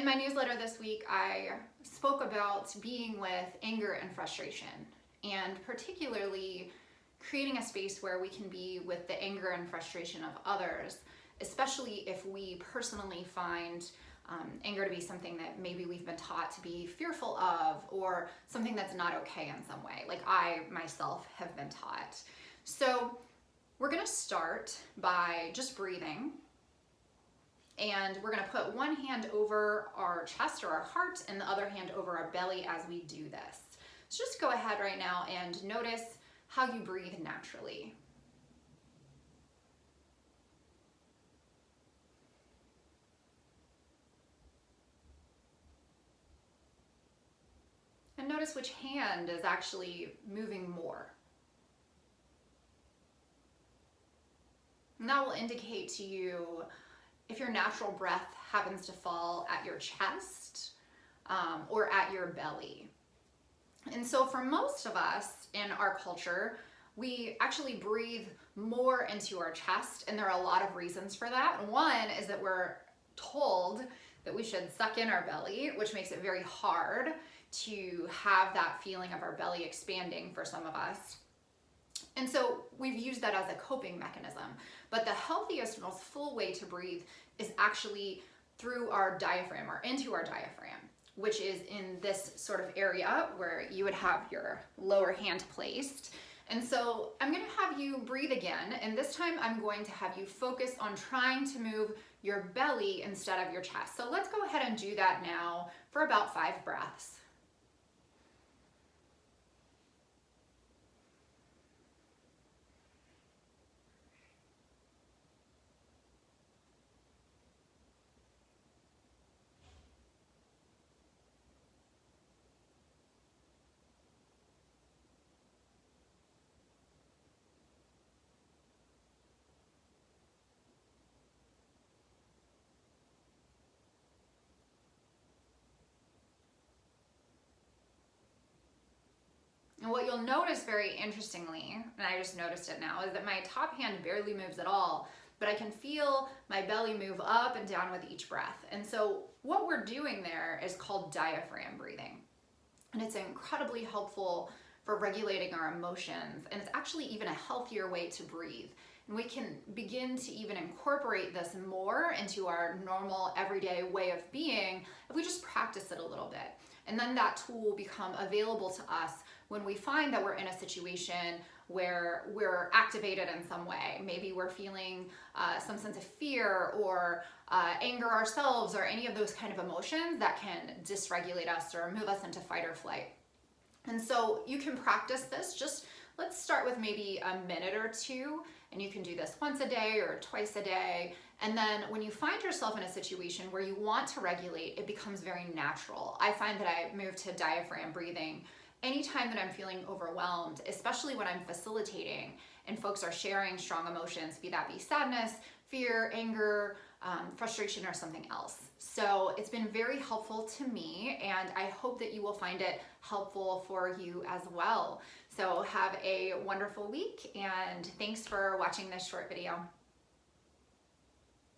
my newsletter this week, I spoke about being with anger and frustration, and particularly creating a space where we can be with the anger and frustration of others, especially if we personally find anger to be something that maybe we've been taught to be fearful of, or something that's not okay in some way, like I myself have been taught. So we're gonna start by just breathing, and we're gonna put one hand over our chest or our heart and the other hand over our belly as we do this. So just go ahead right now and notice how you breathe naturally. And notice which hand is actually moving more. And that will indicate to you if your natural breath happens to fall at your chest or at your belly. And so for most of us in our culture, we actually breathe more into our chest, and there are a lot of reasons for that. One is that we're told that we should suck in our belly, which makes it very hard to have that feeling of our belly expanding for some of us. And so we've used that as a coping mechanism. But the healthiest, most full way to breathe is actually through our diaphragm, or into our diaphragm, which is in this sort of area where you would have your lower hand placed. And so I'm gonna have you breathe again, and this time I'm going to have you focus on trying to move your belly instead of your chest. So let's go ahead and do that now for about 5 breaths. And what you'll notice very interestingly, and I just noticed it now, is that my top hand barely moves at all, but I can feel my belly move up and down with each breath. And so what we're doing there is called diaphragm breathing. And it's incredibly helpful for regulating our emotions, and it's actually even a healthier way to breathe. And we can begin to even incorporate this more into our normal everyday way of being if we just practice it a little bit. And then that tool will become available to us when we find that we're in a situation where we're activated in some way. Maybe we're feeling some sense of fear or anger ourselves, or any of those kind of emotions that can dysregulate us or move us into fight or flight. And so you can practice this. Just let's start with maybe a minute or two, and you can do this once a day or twice a day. And then when you find yourself in a situation where you want to regulate, it becomes very natural. I find that I move to diaphragm breathing anytime that I'm feeling overwhelmed, especially when I'm facilitating and folks are sharing strong emotions, be sadness, fear, anger, frustration, or something else. So it's been very helpful to me, and I hope that you will find it helpful for you as well. So have a wonderful week, and thanks for watching this short video.